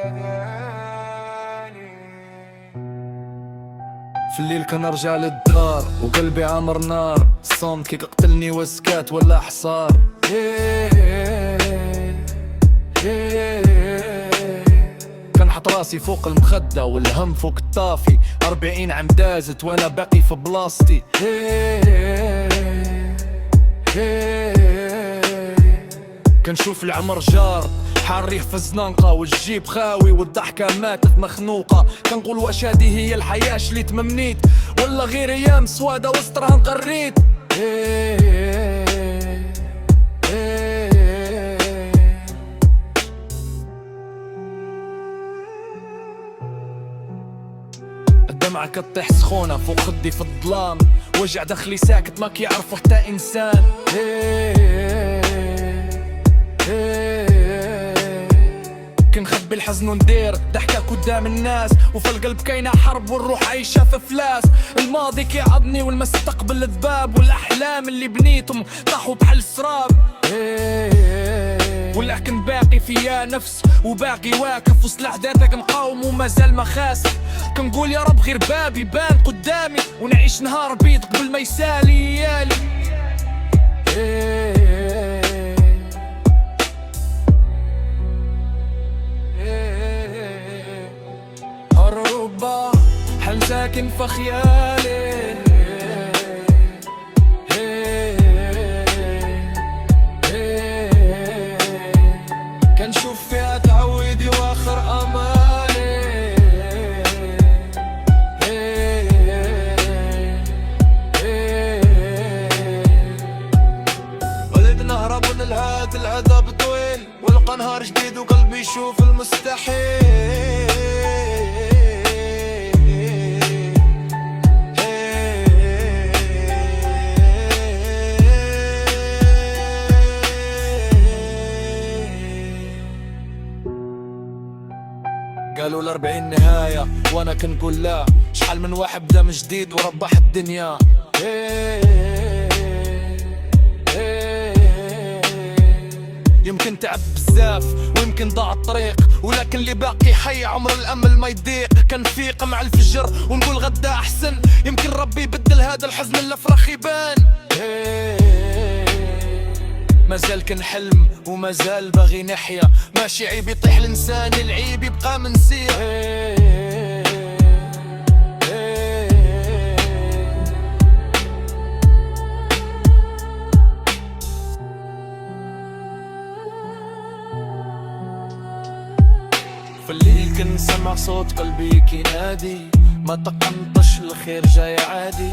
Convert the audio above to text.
في الليل كنرجع للدار وقلبي عامر نار، الصمت كي قتلني وسكات ولا حصار. كنحط راسي فوق المخدة والهم فوق الطافي، 40 عام دازت وانا باقي في بلاصتي. كنشوف العمر جار حاريه في الزنقة والجيب خاوي والضحكة ماتت مخنوقة. كنقول واش هادي هي الحياة اللي تمنيت، ولا غير ايام سوادة وسطرها نقريت. الدمعة كطيح سخونة فوق خدي في الظلام، وجع دخلي ساكت ما كيعرفه حتى انسان. كنخبي الحزن وندير ضحكة قدام الناس، وفي القلب كاينة حرب والروح عايشة في فلاس. الماضي كيعضني والمستقبل ذباب، والاحلام اللي بنيتهم طاحوا بحال السراب. ولكن باقي فيا نفس وباقي واقف وسط الاحداث مقاوم ومازال ما خاسف. كنقول يا رب غير بابي بان قدامي، ونعيش نهار بيض قبل ما يسالي يالي. هربا حلم ساكن في خيالي، كنشوف فيها تعويدي واخر امالي. ولد نهرب من الهاد العذاب طويل، ولقى نهار جديد وقلبي يشوف المستحيل. قالوا ال40 نهاية وانا كنقول لا، شحال من واحد بدا من جديد وربح الدنيا. يمكن تعب بزاف ويمكن ضاع الطريق، ولكن اللي باقي حي عمر الامل ما يضيق. كنفيق مع الفجر ونقول غدا احسن، يمكن ربي يبدل هذا الحزن الافرخ يبان. مازال كنحلم ومازال باغي نحيا، ماشي عيب يطيح الانسان، العيب يبقى منسير. في الليل كنسمع صوت قلبي كينادي، ما تقنطش الخير جاي عادي.